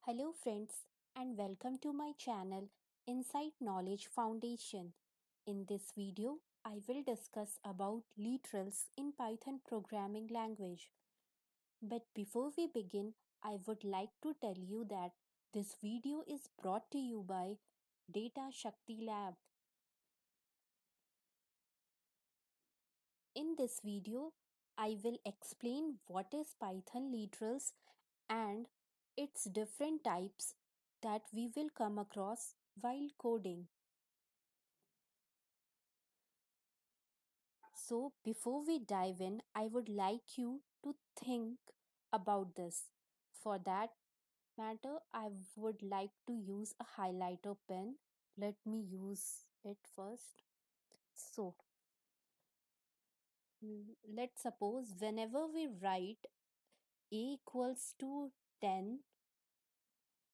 Hello, friends, and welcome to my channel Insight Knowledge Foundation. In this video, I will discuss about literals in Python programming language. But before we begin, I would like to tell you that this video is brought to you by Data Shakti Lab. In this video, I will explain what is Python literals and its different types that we will come across while coding. So, before we dive in, I would like you to think about this. For that matter, I would like to use a highlighter pen. Let me use it first. So, let's suppose whenever we write a equals to 10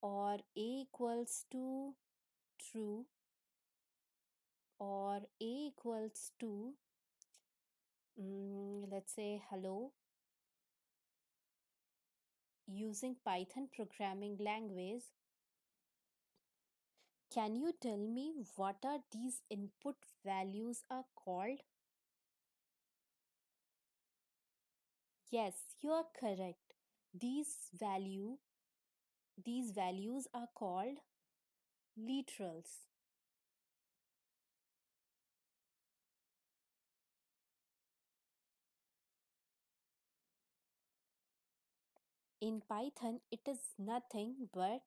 or a equals to true or a equals to let's say hello using Python programming language. Can you tell me what are these input values are called? Yes, you are correct. These value these values are called literals. In Python, it is nothing but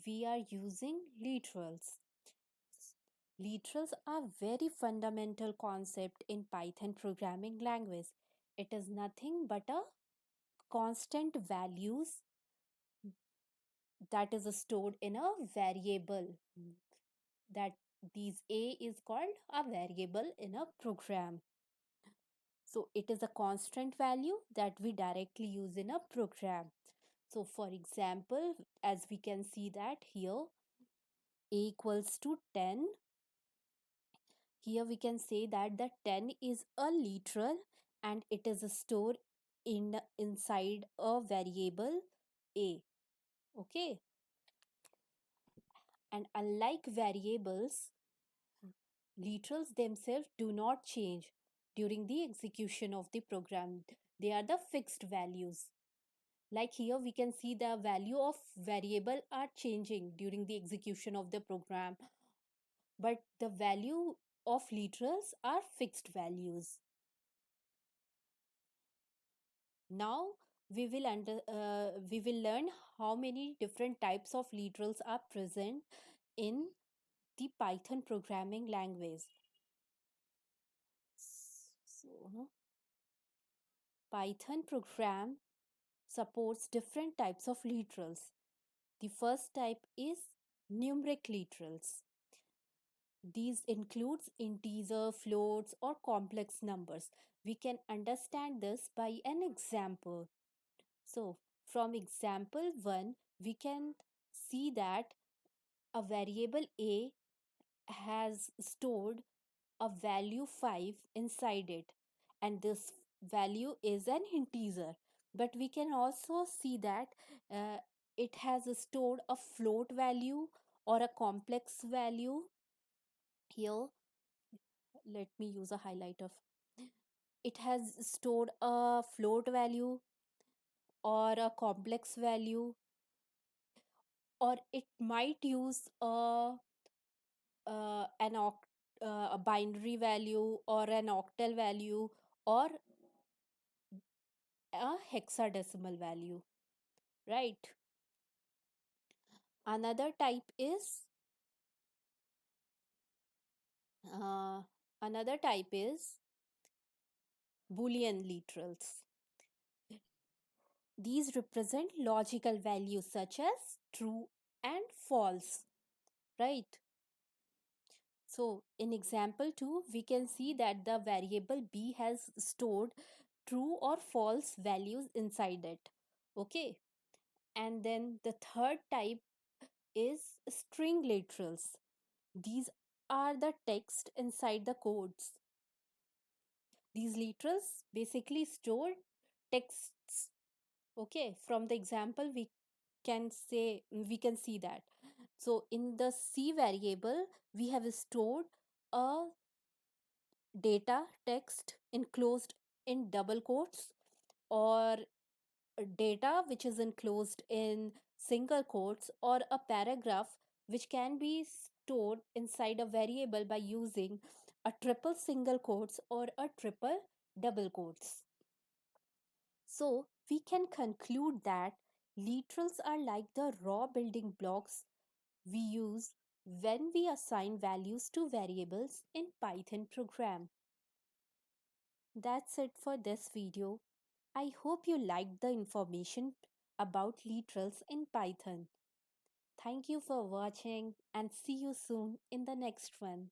we are using literals. Literals are very fundamental concept in Python programming language. It is nothing but a constant values that is stored in a variable. That these a is called a variable in a program. So it is a constant value that we directly use in a program. So for example, as we can see that here a equals to 10. Here we can say that the 10 is a literal and it is stored inside a variable a. Okay, and unlike variables, literals themselves do not change during the execution of the program. They are the fixed values. Like here we can see the value of variable are changing during the execution of the program, but the value of literals are fixed values. Now we will learn how many different types of literals are present in the Python programming language. So Python program supports different types of literals. The first type is numeric literals. These includes integer, floats, or complex numbers. We can understand this by an example. So, from example 1, we can see that a variable a has stored a value 5 inside it, and this value is an integer. But we can also see that uh, it has stored a float value or a complex value. Here, let me use a highlighter. It has stored a float value or a complex value, or it might use a binary value or an octal value or a hexadecimal value, right? Another type is uh, another type is Boolean literals. These represent logical values such as true and false, right? So in example 2, we can see that the variable b has stored true or false values inside it. Okay. And then the third type is string literals. These are the text inside the codes. These literals basically store texts. Okay, from the example can say we can see that. So in the C variable, we have stored a data text enclosed in double quotes, or data which is enclosed in single quotes, or a paragraph which can be stored inside a variable by using a triple single quotes or a triple double quotes. So we can conclude that literals are like the raw building blocks we use when we assign values to variables in Python program. That's it for this video. I hope you liked the information about literals in Python. Thank you for watching and see you soon in the next one.